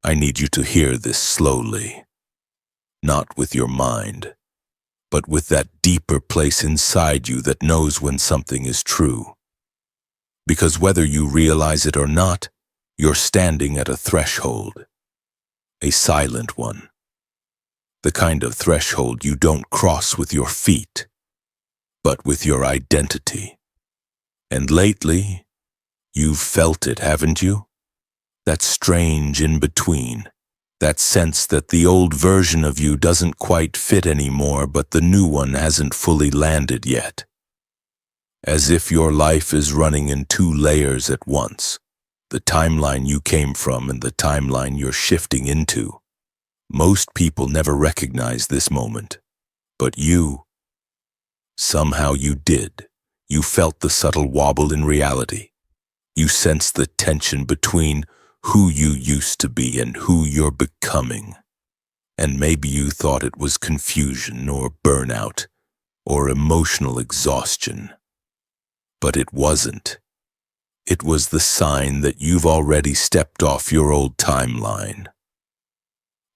I need you to hear this slowly, not with your mind, but with that deeper place inside you that knows when something is true. Because whether you realize it or not, you're standing at a threshold, a silent one. The kind of threshold you don't cross with your feet, but with your identity. And lately, you've felt it, haven't you? That strange in-between, that sense that the old version of you doesn't quite fit anymore, but the new one hasn't fully landed yet. As if your life is running in two layers at once, the timeline you came from and the timeline you're shifting into. Most people never recognize this moment, but you, somehow you did. You felt the subtle wobble in reality. You sensed the tension between who you used to be and who you're becoming. And maybe you thought it was confusion or burnout or emotional exhaustion. But it wasn't. It was the sign that you've already stepped off your old timeline.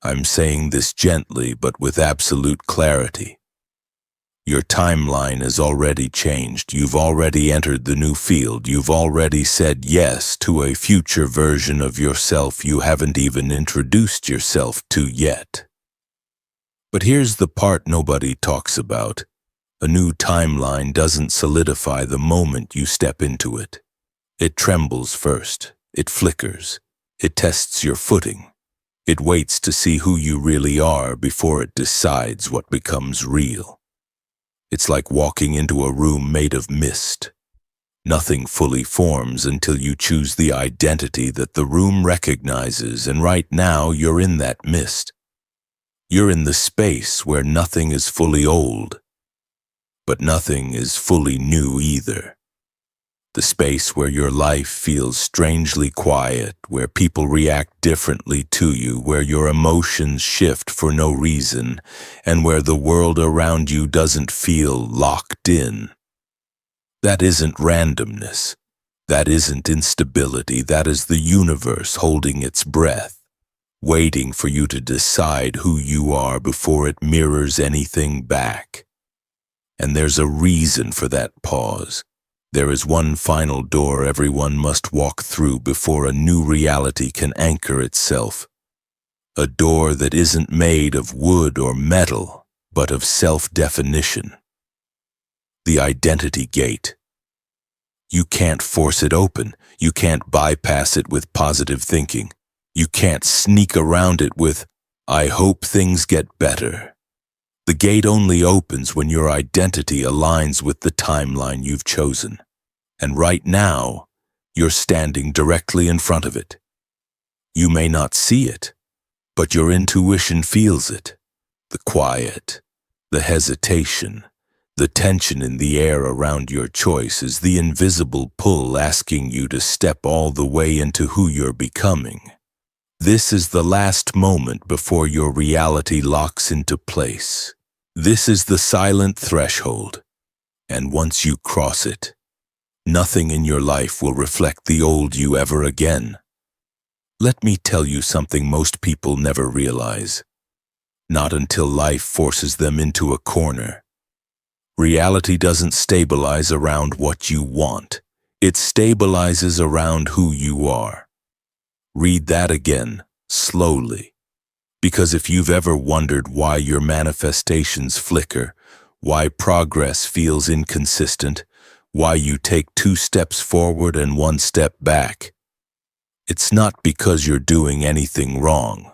I'm saying this gently but with absolute clarity. Your timeline has already changed. You've already entered the new field. You've already said yes to a future version of yourself you haven't even introduced yourself to yet. But here's the part nobody talks about. A new timeline doesn't solidify the moment you step into it. It trembles first. It flickers. It tests your footing. It waits to see who you really are before it decides what becomes real. It's like walking into a room made of mist. Nothing fully forms until you choose the identity that the room recognizes, and right now you're in that mist. You're in the space where nothing is fully old, but nothing is fully new either. The space where your life feels strangely quiet, where people react differently to you, where your emotions shift for no reason, and where the world around you doesn't feel locked in. That isn't randomness. That isn't instability. That is the universe holding its breath, waiting for you to decide who you are before it mirrors anything back. And there's a reason for that pause. There is one final door everyone must walk through before a new reality can anchor itself. A door that isn't made of wood or metal, but of self-definition. The identity gate. You can't force it open. You can't bypass it with positive thinking. You can't sneak around it with, "I hope things get better." The gate only opens when your identity aligns with the timeline you've chosen. And right now, you're standing directly in front of it. You may not see it, but your intuition feels it. The quiet, the hesitation, the tension in the air around your choice is the invisible pull asking you to step all the way into who you're becoming. This is the last moment before your reality locks into place. This is the silent threshold, and once you cross it, nothing in your life will reflect the old you ever again. Let me tell you something most people never realize. Not until life forces them into a corner. Reality doesn't stabilize around what you want. It stabilizes around who you are. Read that again, slowly. Because if you've ever wondered why your manifestations flicker, why progress feels inconsistent, why you take 2 steps forward and 1 step back, it's not because you're doing anything wrong.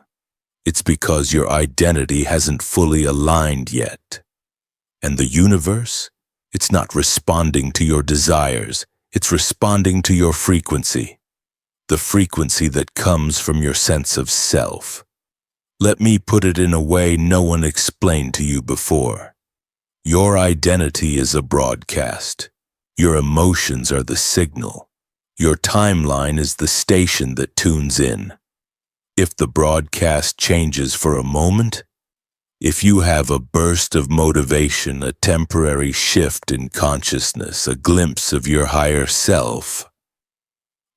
It's because your identity hasn't fully aligned yet. And the universe, it's not responding to your desires, it's responding to your frequency. The frequency that comes from your sense of self. Let me put it in a way no one explained to you before. Your identity is a broadcast. Your emotions are the signal. Your timeline is the station that tunes in. If the broadcast changes for a moment, if you have a burst of motivation, a temporary shift in consciousness, a glimpse of your higher self,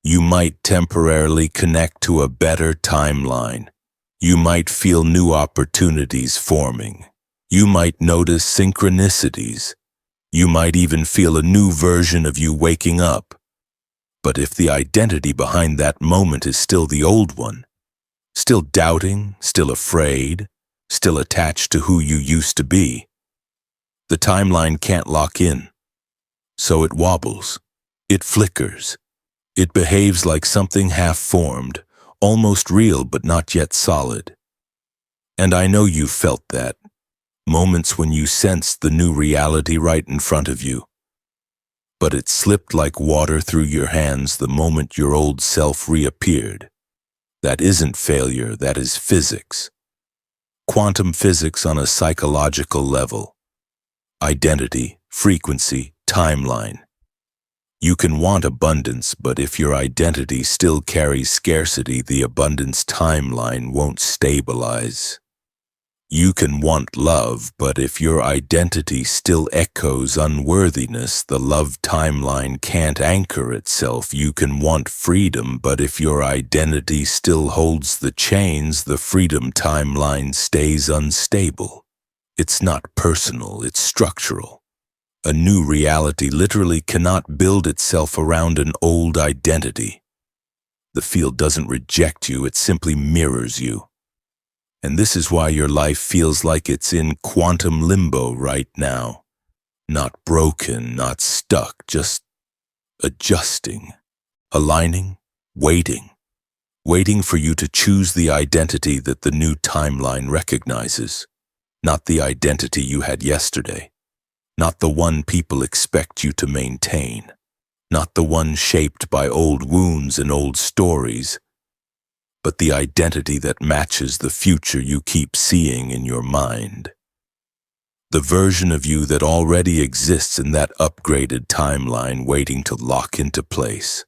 you might temporarily connect to a better timeline, You might feel new opportunities forming. You might notice synchronicities. You might even feel a new version of you waking up. But if the identity behind that moment is still the old one, still doubting, still afraid, still attached to who you used to be, the timeline can't lock in. So it wobbles. It flickers. It behaves like something half-formed, almost real but not yet solid. And I know you felt that. Moments when you sensed the new reality right in front of you. But it slipped like water through your hands the moment your old self reappeared. That isn't failure, that is physics. Quantum physics on a psychological level. Identity, frequency, timeline. You can want abundance, but if your identity still carries scarcity, the abundance timeline won't stabilize. You can want love, but if your identity still echoes unworthiness, the love timeline can't anchor itself. You can want freedom, but if your identity still holds the chains, the freedom timeline stays unstable. It's not personal, it's structural. A new reality literally cannot build itself around an old identity. The field doesn't reject you, it simply mirrors you. And this is why your life feels like it's in quantum limbo right now. Not broken, not stuck, just adjusting, aligning, waiting. Waiting for you to choose the identity that the new timeline recognizes. Not the identity you had yesterday. Not the one people expect you to maintain. Not the one shaped by old wounds and old stories. But the identity that matches the future you keep seeing in your mind. The version of you that already exists in that upgraded timeline waiting to lock into place.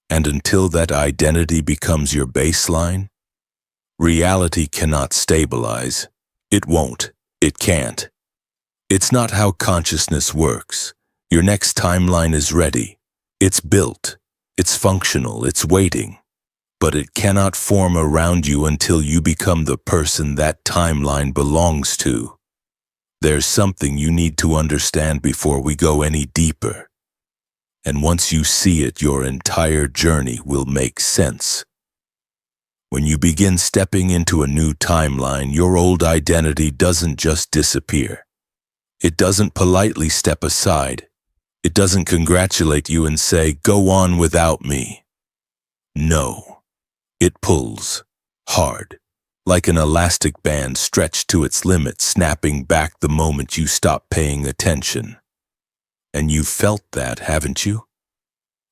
And until that identity becomes your baseline, reality cannot stabilize. It won't. It can't. It's not how consciousness works. Your next timeline is ready. It's built. It's functional. It's waiting. But it cannot form around you until you become the person that timeline belongs to. There's something you need to understand before we go any deeper. And once you see it, your entire journey will make sense. When you begin stepping into a new timeline, your old identity doesn't just disappear. It doesn't politely step aside. It doesn't congratulate you and say, "Go on without me." No. It pulls, hard, like an elastic band stretched to its limit, snapping back the moment you stop paying attention. And you've felt that, haven't you?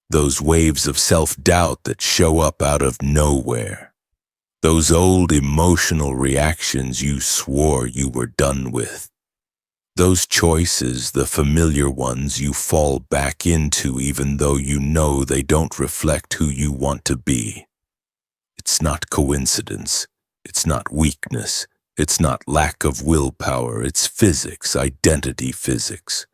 Those waves of self-doubt that show up out of nowhere. Those old emotional reactions you swore you were done with. Those choices, the familiar ones you fall back into even though you know they don't reflect who you want to be. It's not coincidence. It's not weakness. It's not lack of willpower. It's physics, identity physics.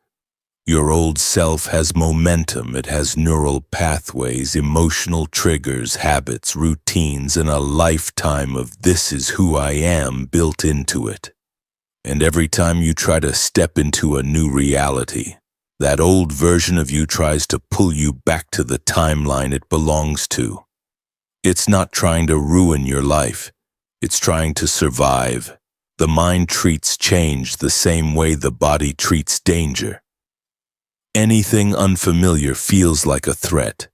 Your old self has momentum. It has neural pathways, emotional triggers, habits, routines, and a lifetime of "this is who I am" built into it. And every time you try to step into a new reality, that old version of you tries to pull you back to the timeline it belongs to. It's not trying to ruin your life. It's trying to survive. The mind treats change the same way the body treats danger. Anything unfamiliar feels like a threat.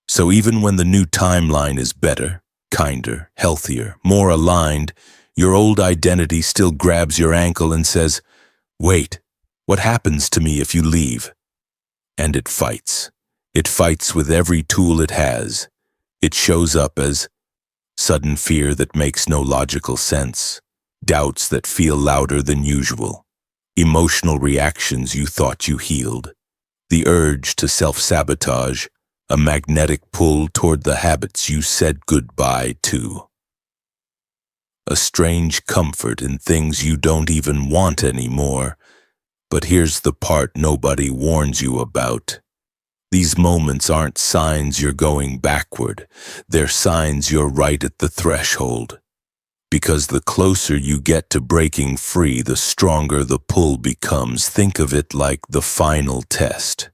So even when the new timeline is better, kinder, healthier, more aligned, your old identity still grabs your ankle and says, "Wait, what happens to me if you leave?" And it fights. It fights with every tool it has. It shows up as sudden fear that makes no logical sense, doubts that feel louder than usual, emotional reactions you thought you healed, the urge to self-sabotage, a magnetic pull toward the habits you said goodbye to. A strange comfort in things you don't even want anymore. But here's the part nobody warns you about. These moments aren't signs you're going backward. They're signs you're right at the threshold. Because the closer you get to breaking free, the stronger the pull becomes. Think of it like the final test.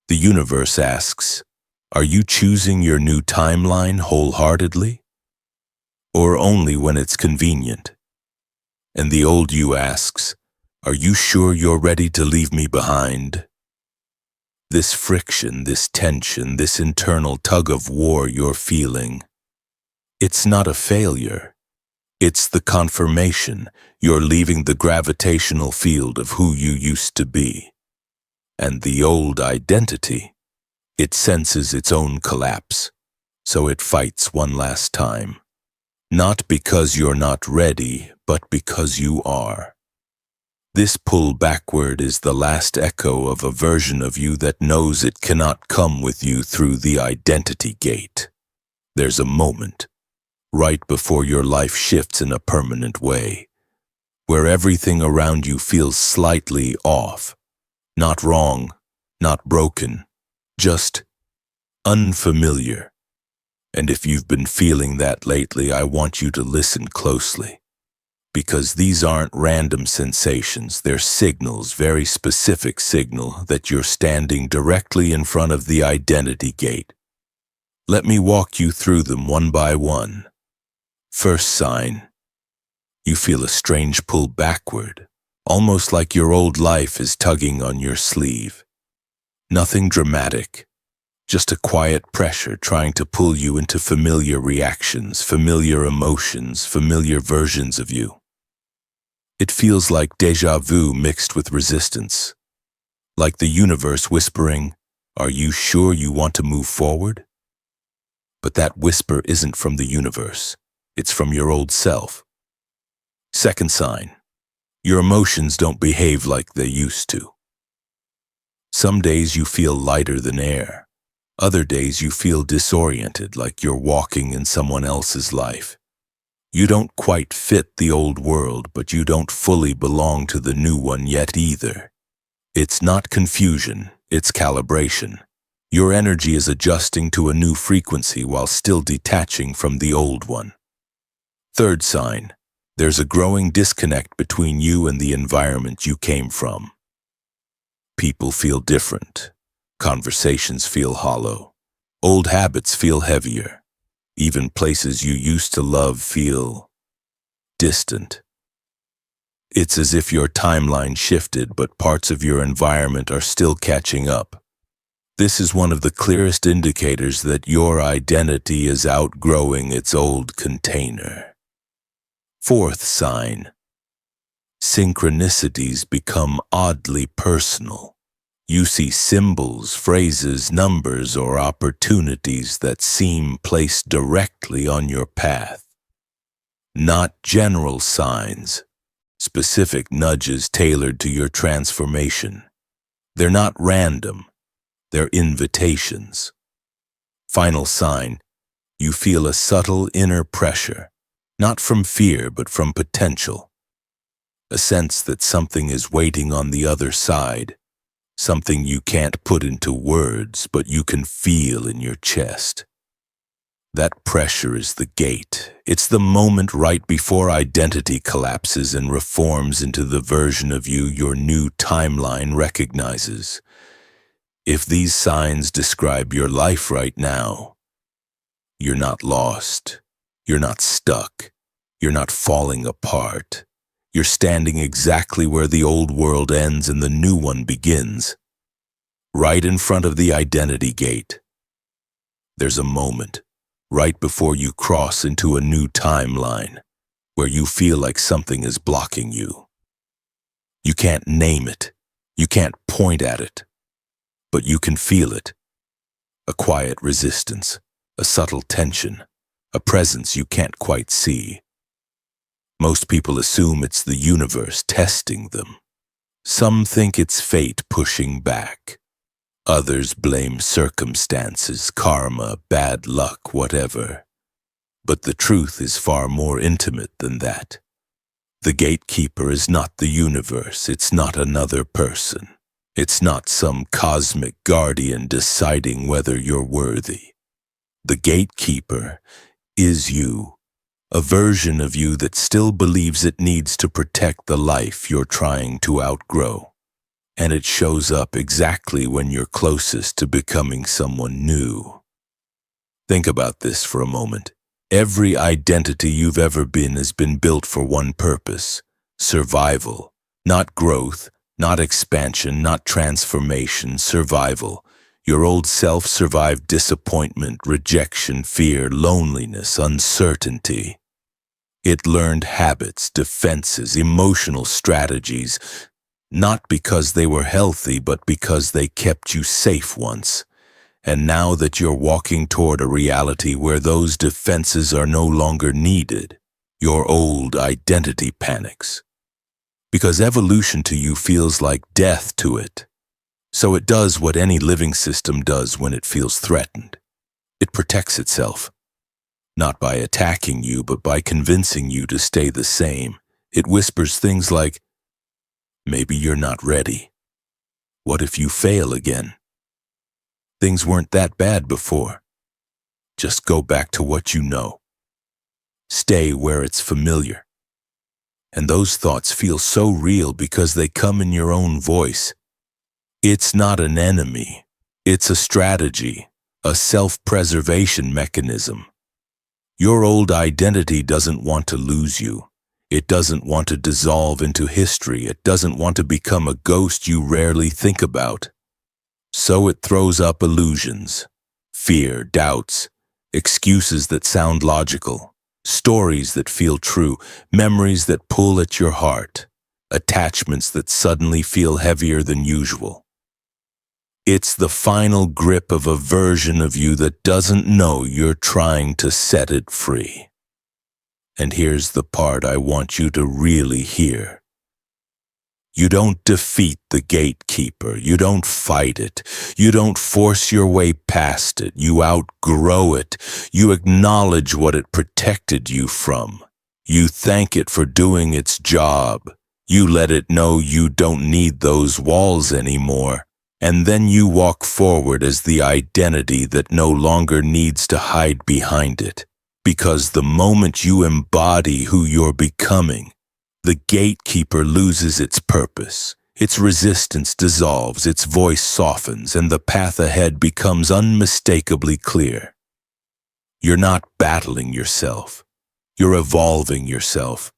The universe asks, are you choosing your new timeline wholeheartedly? Or only when it's convenient? And the old you asks, are you sure you're ready to leave me behind? This friction, this tension, this internal tug of war you're feeling, it's not a failure. It's the confirmation you're leaving the gravitational field of who you used to be. And the old identity, it senses its own collapse, so it fights one last time. Not because you're not ready, but because you are. This pull backward is the last echo of a version of you that knows it cannot come with you through the identity gate. There's a moment, right before your life shifts in a permanent way, where everything around you feels slightly off, not wrong, not broken, just unfamiliar. And if you've been feeling that lately, I want you to listen closely, because these aren't random sensations, they're signals, very specific signal that you're standing directly in front of the identity gate. Let me walk you through them one by one. First sign, you feel a strange pull backward, almost like your old life is tugging on your sleeve. Nothing dramatic, just a quiet pressure trying to pull you into familiar reactions, familiar emotions, familiar versions of you. It feels like déjà vu mixed with resistance, like the universe whispering, are you sure you want to move forward? But that whisper isn't from the universe. It's from your old self. Second sign, your emotions don't behave like they used to. Some days you feel lighter than air. Other days you feel disoriented, like you're walking in someone else's life. You don't quite fit the old world, but you don't fully belong to the new one yet either. It's not confusion, it's calibration. Your energy is adjusting to a new frequency while still detaching from the old one. Third sign, there's a growing disconnect between you and the environment you came from. People feel different. Conversations feel hollow. Old habits feel heavier. Even places you used to love feel distant. It's as if your timeline shifted, but parts of your environment are still catching up. This is one of the clearest indicators that your identity is outgrowing its old container. Fourth sign, synchronicities become oddly personal. You see symbols, phrases, numbers, or opportunities that seem placed directly on your path. Not general signs, specific nudges tailored to your transformation. They're not random, they're invitations. Final sign, you feel a subtle inner pressure. Not from fear, but from potential. A sense that something is waiting on the other side. Something you can't put into words, but you can feel in your chest. That pressure is the gate. It's the moment right before identity collapses and reforms into the version of you your new timeline recognizes. If these signs describe your life right now, you're not lost. You're not stuck. You're not falling apart. You're standing exactly where the old world ends and the new one begins. Right in front of the identity gate. There's a moment, right before you cross into a new timeline, where you feel like something is blocking you. You can't name it. You can't point at it. But you can feel it. A quiet resistance, a subtle tension. A presence you can't quite see. Most people assume it's the universe testing them. Some think it's fate pushing back. Others blame circumstances, karma, bad luck, whatever. But the truth is far more intimate than that. The gatekeeper is not the universe, it's not another person. It's not some cosmic guardian deciding whether you're worthy. The gatekeeper is you, A version of you that still believes it needs to protect the life you're trying to outgrow. And it shows up exactly when you're closest to becoming someone new. Think about this for a moment. Every identity you've ever been has been built for one purpose: survival. Not growth, not expansion, not transformation, survival. Your old self survived disappointment, rejection, fear, loneliness, uncertainty. It learned habits, defenses, emotional strategies, not because they were healthy, but because they kept you safe once. And now that you're walking toward a reality where those defenses are no longer needed, your old identity panics. Because evolution to you feels like death to it. So it does what any living system does when it feels threatened. It protects itself. Not by attacking you, but by convincing you to stay the same. It whispers things like, maybe you're not ready. What if you fail again? Things weren't that bad before. Just go back to what you know. Stay where it's familiar. And those thoughts feel so real because they come in your own voice. It's not an enemy. It's a strategy, a self-preservation mechanism. Your old identity doesn't want to lose you. It doesn't want to dissolve into history. It doesn't want to become a ghost you rarely think about. So it throws up illusions, fear, doubts, excuses that sound logical, stories that feel true, memories that pull at your heart, attachments that suddenly feel heavier than usual. It's the final grip of a version of you that doesn't know you're trying to set it free. And here's the part I want you to really hear. You don't defeat the gatekeeper. You don't fight it. You don't force your way past it. You outgrow it. You acknowledge what it protected you from. You thank it for doing its job. You let it know you don't need those walls anymore. And then you walk forward as the identity that no longer needs to hide behind it. Because the moment you embody who you're becoming, the gatekeeper loses its purpose. Its resistance dissolves, its voice softens, and the path ahead becomes unmistakably clear. You're not battling yourself. You're evolving yourself.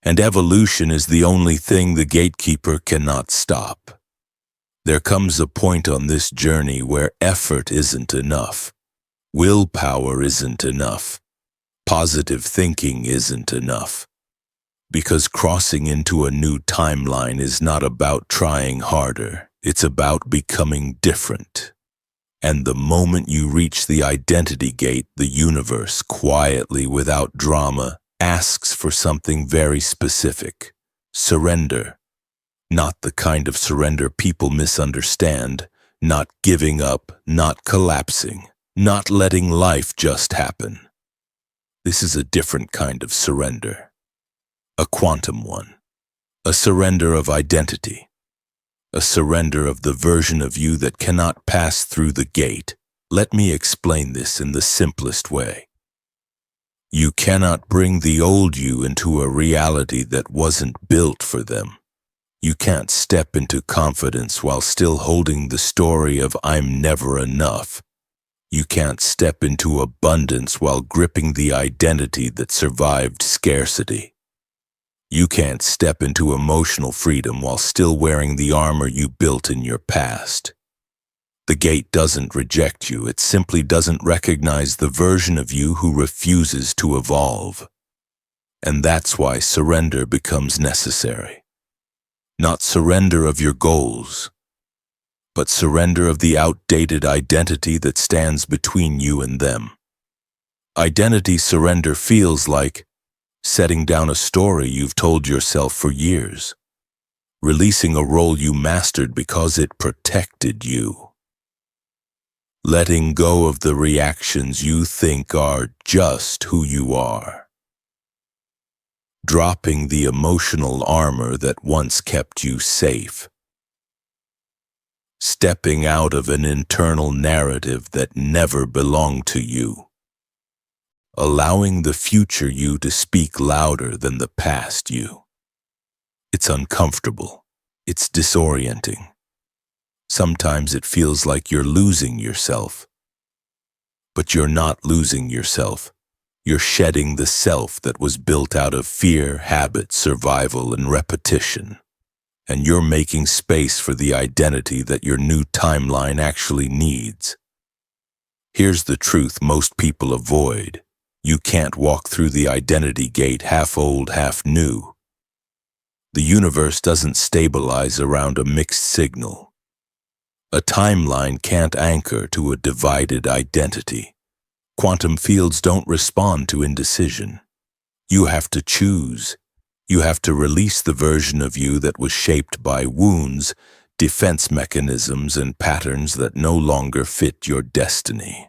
And evolution is the only thing the gatekeeper cannot stop. There comes a point on this journey where effort isn't enough. Willpower isn't enough. Positive thinking isn't enough. Because crossing into a new timeline is not about trying harder. It's about becoming different. And the moment you reach the identity gate, the universe, quietly, without drama, asks for something very specific. Surrender. Not the kind of surrender people misunderstand. Not giving up, not collapsing, not letting life just happen. This is a different kind of surrender. A quantum one. A surrender of identity. A surrender of the version of you that cannot pass through the gate. Let me explain this in the simplest way. You cannot bring the old you into a reality that wasn't built for them. You can't step into confidence while still holding the story of I'm never enough. You can't step into abundance while gripping the identity that survived scarcity. You can't step into emotional freedom while still wearing the armor you built in your past. The gate doesn't reject you, it simply doesn't recognize the version of you who refuses to evolve. And that's why surrender becomes necessary. Not surrender of your goals, but surrender of the outdated identity that stands between you and them. Identity surrender feels like setting down a story you've told yourself for years, releasing a role you mastered because it protected you, letting go of the reactions you think are just who you are. Dropping the emotional armor that once kept you safe. Stepping out of an internal narrative that never belonged to you. allowing the future you to speak louder than the past you. It's uncomfortable. It's disorienting. Sometimes it feels like you're losing yourself. But you're not losing yourself. You're shedding the self that was built out of fear, habit, survival, and repetition. And you're making space for the identity that your new timeline actually needs. Here's the truth most people avoid. You can't walk through the identity gate half old, half new. The universe doesn't stabilize around a mixed signal. A timeline can't anchor to a divided identity. Quantum fields don't respond to indecision. You have to choose. You have to release the version of you that was shaped by wounds, defense mechanisms, and patterns that no longer fit your destiny.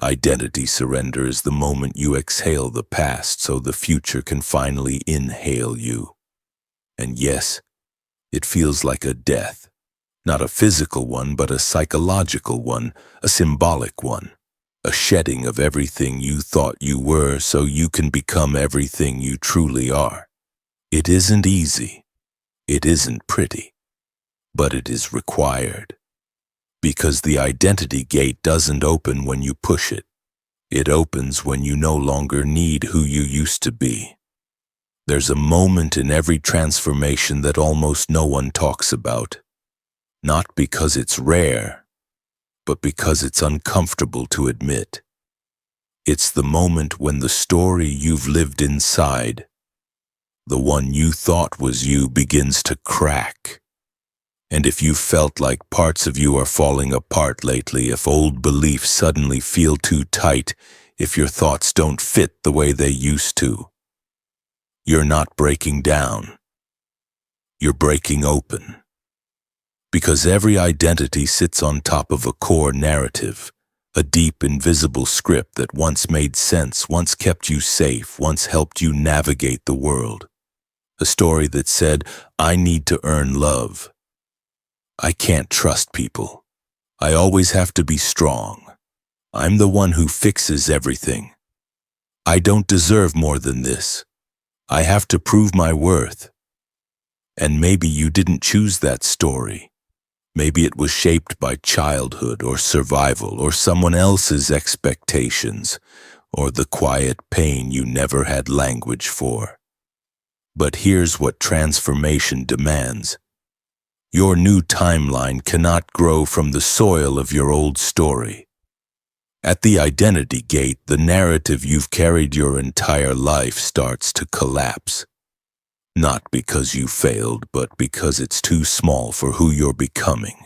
Identity surrender is the moment you exhale the past so the future can finally inhale you. And yes, it feels like a death. Not a physical one, but a psychological one, a symbolic one. A shedding of everything you thought you were so you can become everything you truly are. It isn't easy. It isn't pretty. But it is required. Because the identity gate doesn't open when you push it. It opens when you no longer need who you used to be. There's a moment in every transformation that almost no one talks about. Not because it's rare, but because it's uncomfortable to admit. It's the moment when the story you've lived inside, the one you thought was you, begins to crack. And if you felt like parts of you are falling apart lately, if old beliefs suddenly feel too tight, if your thoughts don't fit the way they used to, you're not breaking down. You're breaking open. Because every identity sits on top of a core narrative, a deep, invisible script that once made sense, once kept you safe, once helped you navigate the world. A story that said, I need to earn love. I can't trust people. I always have to be strong. I'm the one who fixes everything. I don't deserve more than this. I have to prove my worth. And maybe you didn't choose that story. Maybe it was shaped by childhood or survival or someone else's expectations or the quiet pain you never had language for. But here's what transformation demands. Your new timeline cannot grow from the soil of your old story. At the identity gate, the narrative you've carried your entire life starts to collapse. Not because you failed, but because it's too small for who you're becoming.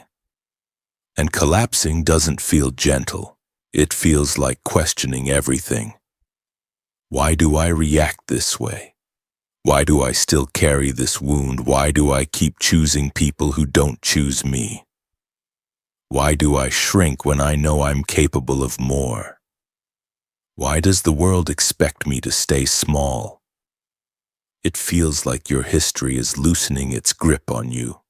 And collapsing doesn't feel gentle. It feels like questioning everything. Why do I react this way? Why do I still carry this wound? Why do I keep choosing people who don't choose me? Why do I shrink when I know I'm capable of more? Why does the world expect me to stay small? It feels like your history is loosening its grip on you,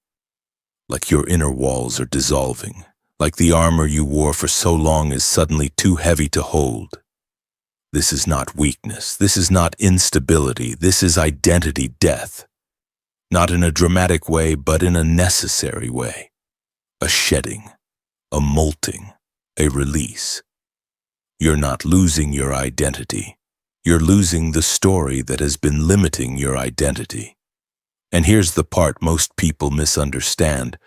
like your inner walls are dissolving, like the armor you wore for so long is suddenly too heavy to hold. This is not weakness, this is not instability, this is identity death. Not in a dramatic way, but in a necessary way. A shedding, a molting, a release. You're not losing your identity. You're losing the story that has been limiting your identity. And here's the part most people misunderstand.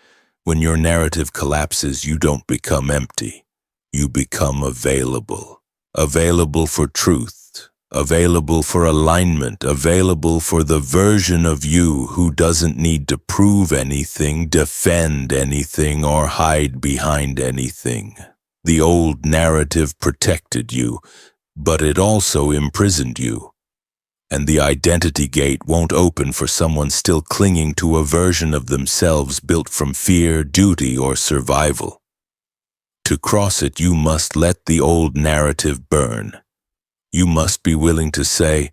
When your narrative collapses, you don't become empty. You become available. Available for truth. Available for alignment. Available for the version of you who doesn't need to prove anything, defend anything, or hide behind anything. The old narrative protected you, but it also imprisoned you. And the identity gate won't open for someone still clinging to a version of themselves built from fear, duty, or survival. To cross it, you must let the old narrative burn. You must be willing to say,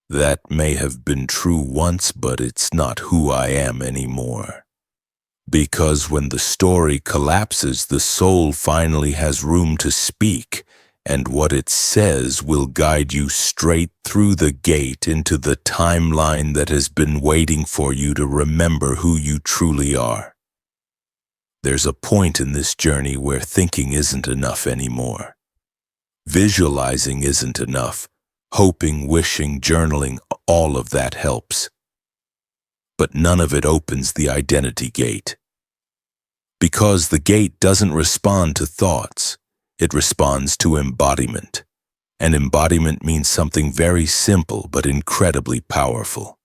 that may have been true once, but it's not who I am anymore. Because when the story collapses, the soul finally has room to speak, and what it says will guide you straight through the gate into the timeline that has been waiting for you to remember who you truly are. There's a point in this journey where thinking isn't enough anymore. Visualizing isn't enough. Hoping, wishing, journaling, all of that helps. But none of it opens the identity gate. Because the gate doesn't respond to thoughts, it responds to embodiment. And embodiment means something very simple but incredibly powerful.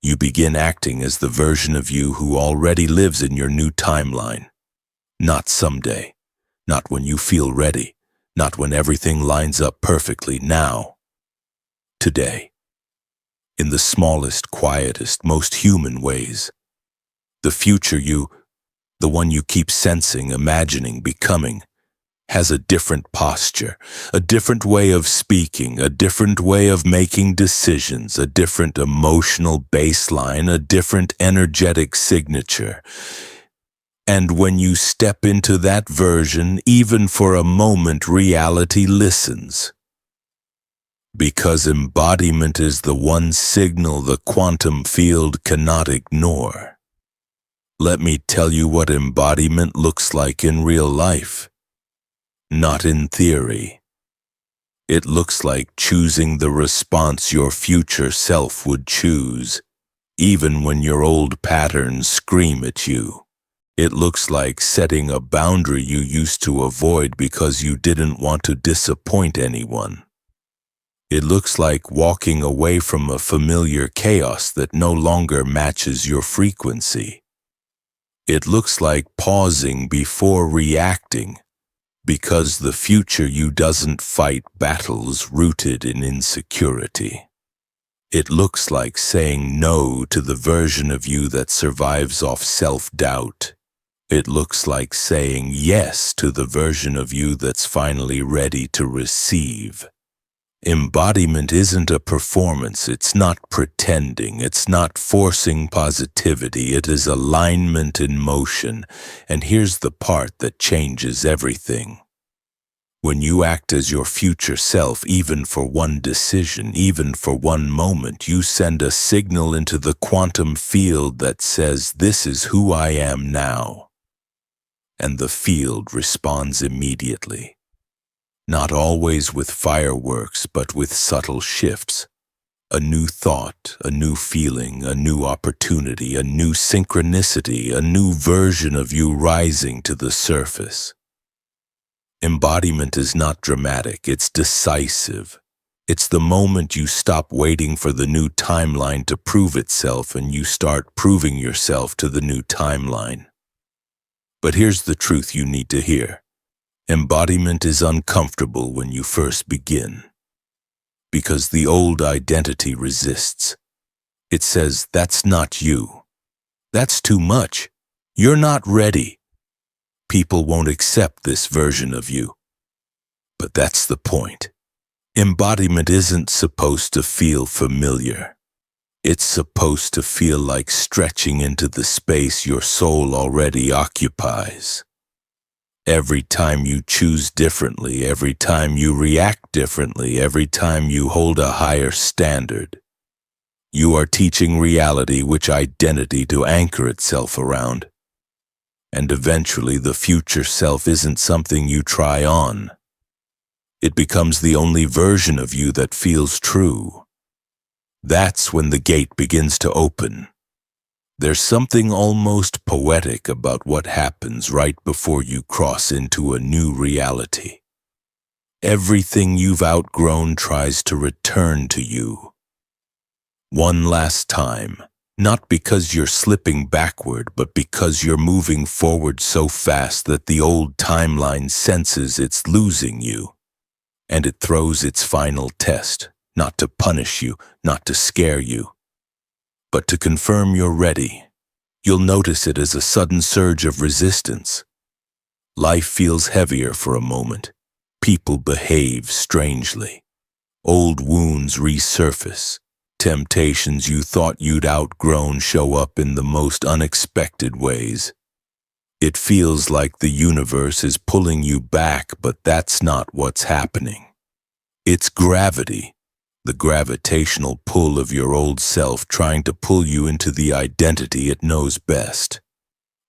You begin acting as the version of you who already lives in your new timeline. Not someday, not when you feel ready, not when everything lines up perfectly. Now, today, in the smallest, quietest, most human ways. The future you, the one you keep sensing, imagining, becoming, has a different posture, a different way of speaking, a different way of making decisions, a different emotional baseline, a different energetic signature. And when you step into that version, even for a moment, reality listens. Because embodiment is the one signal the quantum field cannot ignore. Let me tell you what embodiment looks like in real life. Not in theory. It looks like choosing the response your future self would choose, even when your old patterns scream at you. It looks like setting a boundary you used to avoid because you didn't want to disappoint anyone. It looks like walking away from a familiar chaos that no longer matches your frequency. It looks like pausing before reacting, because the future you doesn't fight battles rooted in insecurity. It looks like saying no to the version of you that survives off self-doubt. It looks like saying yes to the version of you that's finally ready to receive. Embodiment isn't a performance, it's not pretending, it's not forcing positivity, it is alignment in motion. And here's the part that changes everything. When you act as your future self, even for one decision, even for one moment, you send a signal into the quantum field that says, "This is who I am now." And the field responds immediately. Not always with fireworks, but with subtle shifts. A new thought, a new feeling, a new opportunity, a new synchronicity, a new version of you rising to the surface. Embodiment is not dramatic, it's decisive. It's the moment you stop waiting for the new timeline to prove itself and you start proving yourself to the new timeline. But here's the truth you need to hear. Embodiment is uncomfortable when you first begin. Because the old identity resists. It says, "That's not you. That's too much. You're not ready. People won't accept this version of you." But that's the point. Embodiment isn't supposed to feel familiar. It's supposed to feel like stretching into the space your soul already occupies. Every time you choose differently, every time you react differently, every time you hold a higher standard, you are teaching reality which identity to anchor itself around. And eventually the future self isn't something you try on. It becomes the only version of you that feels true. That's when the gate begins to open. There's something almost poetic about what happens right before you cross into a new reality. Everything you've outgrown tries to return to you. One last time, not because you're slipping backward, but because you're moving forward so fast that the old timeline senses it's losing you. And it throws its final test. Not to punish you, not to scare you, but to confirm you're ready. You'll notice it as a sudden surge of resistance. Life feels heavier for a moment. People behave strangely. Old wounds resurface. Temptations you thought you'd outgrown show up in the most unexpected ways. It feels like the universe is pulling you back, but that's not what's happening. It's gravity, the gravitational pull of your old self trying to pull you into the identity it knows best.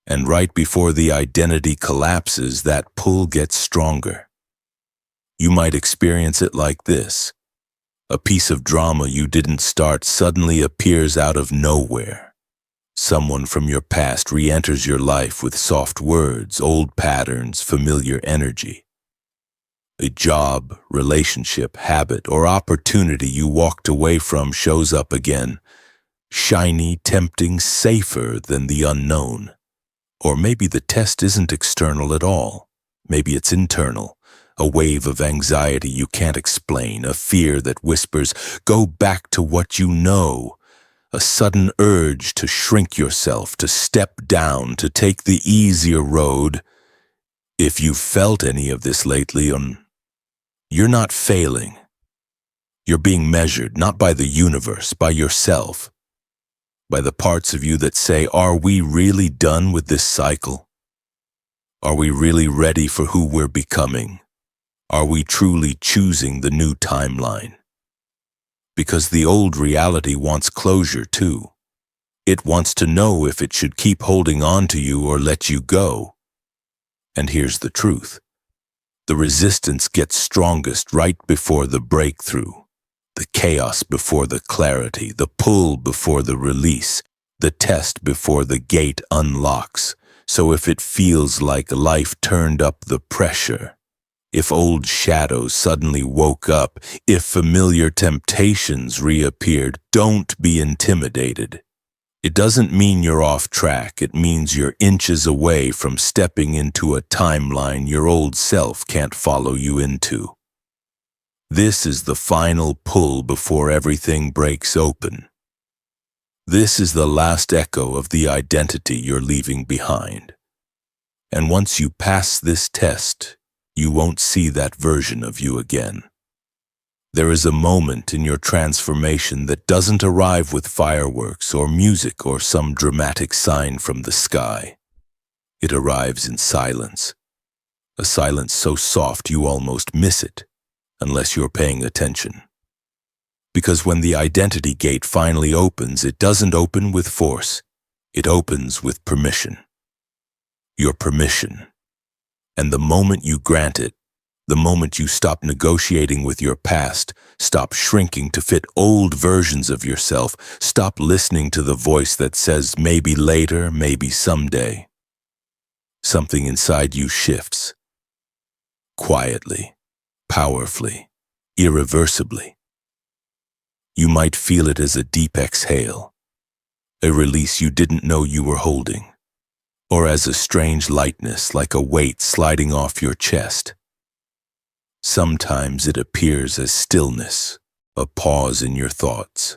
And right before the identity collapses, that pull gets stronger. You might experience it like this. A piece of drama you didn't start suddenly appears out of nowhere. Someone from your past re-enters your life with soft words, old patterns, familiar energy. A job, relationship, habit, or opportunity you walked away from shows up again, shiny, tempting, safer than the unknown. Or maybe the test isn't external at all. Maybe it's internal, a wave of anxiety you can't explain, a fear that whispers, "Go back to what you know," a sudden urge to shrink yourself, to step down, to take the easier road. If you've felt any of this lately, you're not failing. You're being measured not by the universe, by yourself. By the parts of you that say, are we really done with this cycle? Are we really ready for who we're becoming? Are we truly choosing the new timeline? Because the old reality wants closure too. It wants to know if it should keep holding on to you or let you go. And here's the truth. The resistance gets strongest right before the breakthrough. The chaos before the clarity, the pull before the release, the test before the gate unlocks. So if it feels like life turned up the pressure, if old shadows suddenly woke up, if familiar temptations reappeared, don't be intimidated. It doesn't mean you're off track. It means you're inches away from stepping into a timeline your old self can't follow you into. This is the final pull before everything breaks open. This is the last echo of the identity you're leaving behind. And once you pass this test, you won't see that version of you again. There is a moment in your transformation that doesn't arrive with fireworks or music or some dramatic sign from the sky. It arrives in silence, a silence so soft you almost miss it, unless you're paying attention. Because when the identity gate finally opens, it doesn't open with force. It opens with permission. Your permission. And the moment you grant it, the moment you stop negotiating with your past, stop shrinking to fit old versions of yourself, stop listening to the voice that says maybe later, maybe someday, something inside you shifts. Quietly, powerfully, irreversibly. You might feel it as a deep exhale, a release you didn't know you were holding, or as a strange lightness like a weight sliding off your chest. Sometimes it appears as stillness, a pause in your thoughts,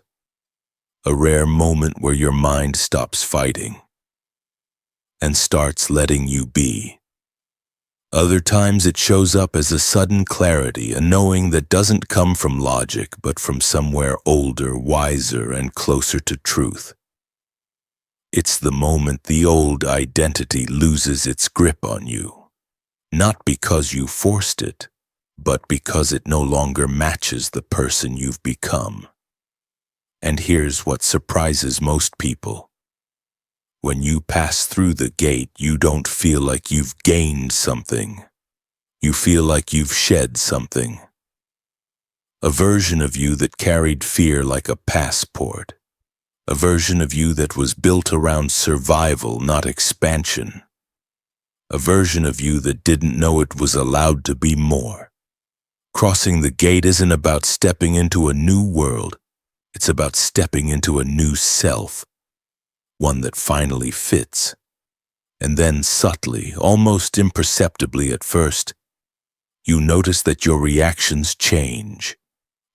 a rare moment where your mind stops fighting and starts letting you be. Other times it shows up as a sudden clarity, a knowing that doesn't come from logic, but from somewhere older, wiser, and closer to truth. It's the moment the old identity loses its grip on you, not because you forced it, but because it no longer matches the person you've become. And here's what surprises most people. When you pass through the gate, you don't feel like you've gained something. You feel like you've shed something. A version of you that carried fear like a passport. A version of you that was built around survival, not expansion. A version of you that didn't know it was allowed to be more. Crossing the gate isn't about stepping into a new world. It's about stepping into a new self. One that finally fits. And then subtly, almost imperceptibly at first, you notice that your reactions change.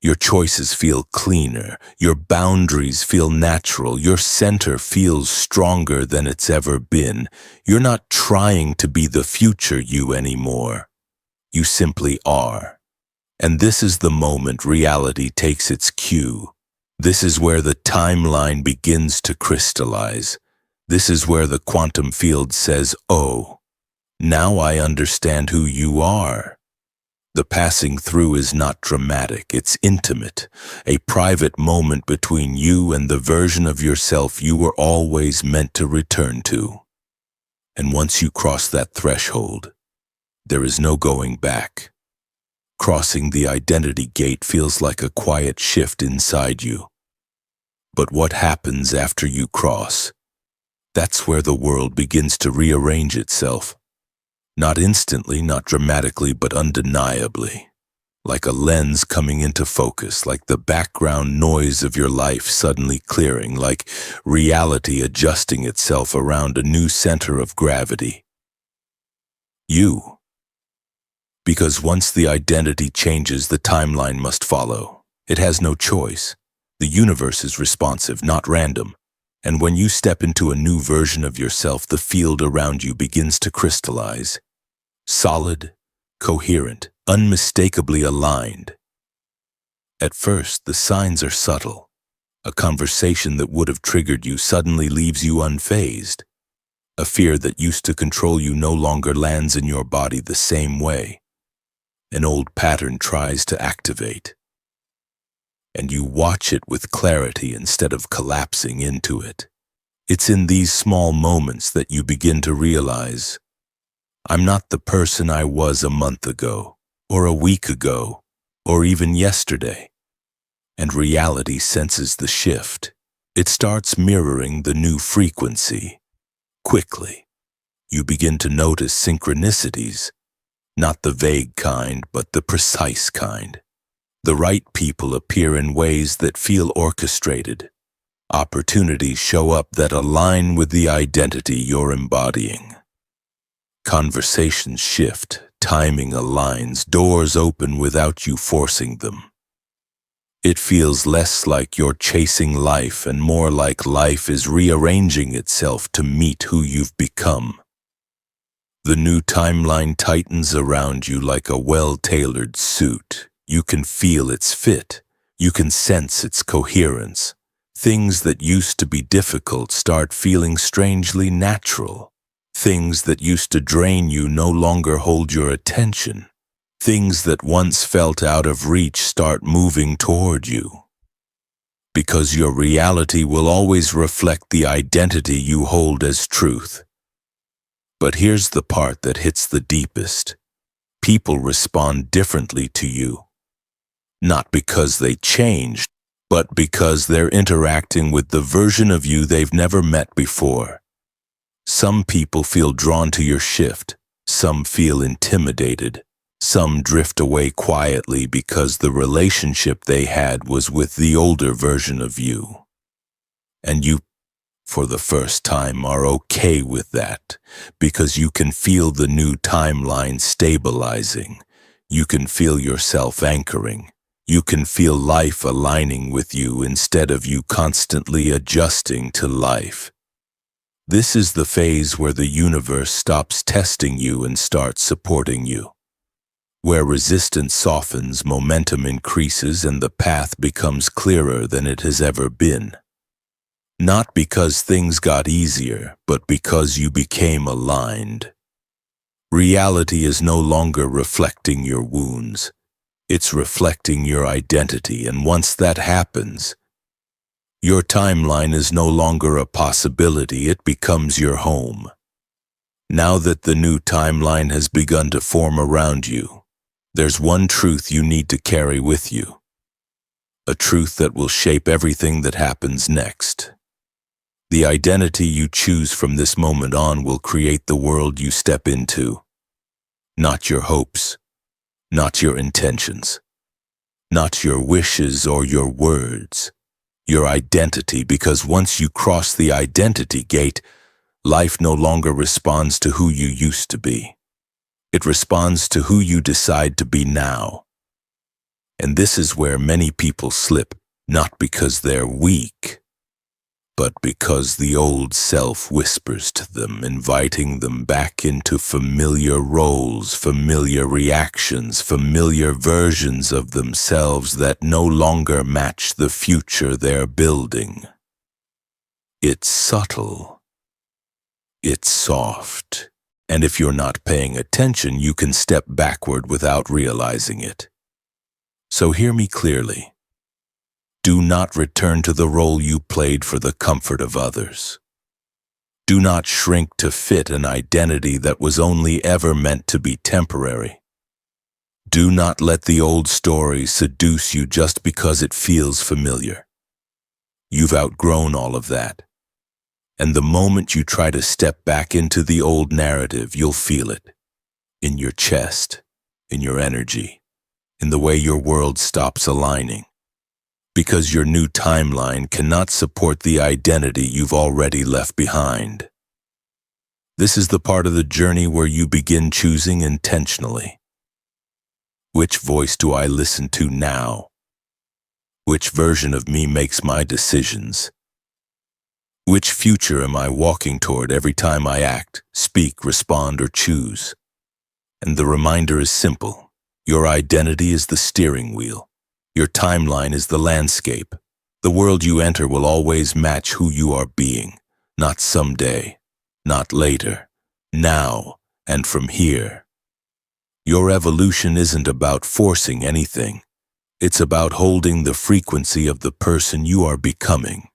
Your choices feel cleaner, your boundaries feel natural, your center feels stronger than it's ever been. You're not trying to be the future you anymore. You simply are. And this is the moment reality takes its cue. This is where the timeline begins to crystallize. This is where the quantum field says, oh, Now I understand who you are. The passing through is not dramatic, it's intimate, a private moment between you and the version of yourself you were always meant to return to. And once you cross that threshold, there is no going back. Crossing the identity gate feels like a quiet shift inside you. But what happens after you cross? That's where the world begins to rearrange itself. Not instantly, not dramatically, but undeniably. Like a lens coming into focus, like the background noise of your life suddenly clearing, like reality adjusting itself around a new center of gravity. You. Because once the identity changes, the timeline must follow. It has no choice. The universe is responsive, not random. And when you step into a new version of yourself, the field around you begins to crystallize. Solid, coherent, unmistakably aligned. At first, the signs are subtle. A conversation that would have triggered you suddenly leaves you unfazed. A fear that used to control you no longer lands in your body the same way. An old pattern tries to activate. And you watch it with clarity instead of collapsing into it. It's in these small moments that you begin to realize, I'm not the person I was a month ago, or a week ago, or even yesterday. And reality senses the shift. It starts mirroring the new frequency. Quickly, you begin to notice synchronicities, not the vague kind, but the precise kind. The right people appear in ways that feel orchestrated. Opportunities show up that align with the identity you're embodying. Conversations shift, timing aligns, doors open without you forcing them. It feels less like you're chasing life and more like life is rearranging itself to meet who you've become. The new timeline tightens around you like a well-tailored suit. You can feel its fit. You can sense its coherence. Things that used to be difficult start feeling strangely natural. Things that used to drain you no longer hold your attention. Things that once felt out of reach start moving toward you. Because your reality will always reflect the identity you hold as truth. But here's the part that hits the deepest. People respond differently to you. Not because they changed, but because they're interacting with the version of you they've never met before. Some people feel drawn to your shift, some feel intimidated, some drift away quietly because the relationship they had was with the older version of you. And you, for the first time, are okay with that, because you can feel the new timeline stabilizing. You can feel yourself anchoring. You can feel life aligning with you instead of you constantly adjusting to life. This is the phase where the universe stops testing you and starts supporting you. Where resistance softens, momentum increases, and the path becomes clearer than it has ever been. Not because things got easier, but because you became aligned. Reality is no longer reflecting your wounds. It's reflecting your identity, and once that happens, your timeline is no longer a possibility, it becomes your home. Now that the new timeline has begun to form around you, there's one truth you need to carry with you. A truth that will shape everything that happens next. The identity you choose from this moment on will create the world you step into. Not your hopes, not your intentions, not your wishes or your words. Your identity, because once you cross the identity gate, life no longer responds to who you used to be. It responds to who you decide to be now. And this is where many people slip, not because they're weak, but because the old self whispers to them, inviting them back into familiar roles, familiar reactions, familiar versions of themselves that no longer match the future they're building. It's subtle. It's soft. And if you're not paying attention, you can step backward without realizing it. So hear me clearly. Do not return to the role you played for the comfort of others. Do not shrink to fit an identity that was only ever meant to be temporary. Do not let the old story seduce you just because it feels familiar. You've outgrown all of that. And the moment you try to step back into the old narrative, you'll feel it. In your chest, in your energy, in the way your world stops aligning. Because your new timeline cannot support the identity you've already left behind. This is the part of the journey where you begin choosing intentionally. Which voice do I listen to now? Which version of me makes my decisions? Which future am I walking toward every time I act, speak, respond, or choose? And the reminder is simple. Your identity is the steering wheel. Your timeline is the landscape. The world you enter will always match who you are being, not someday, not later, now, and from here. Your evolution isn't about forcing anything. It's about holding the frequency of the person you are becoming.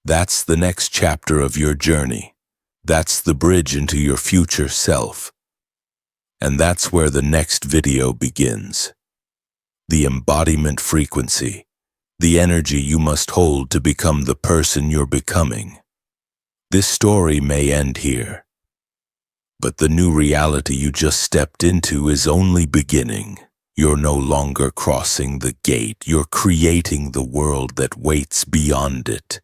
That's the next chapter of your journey. That's the bridge into your future self. And that's where the next video begins. The embodiment frequency, the energy you must hold to become the person you're becoming. This story may end here, but the new reality you just stepped into is only beginning. You're no longer crossing the gate, you're creating the world that waits beyond it.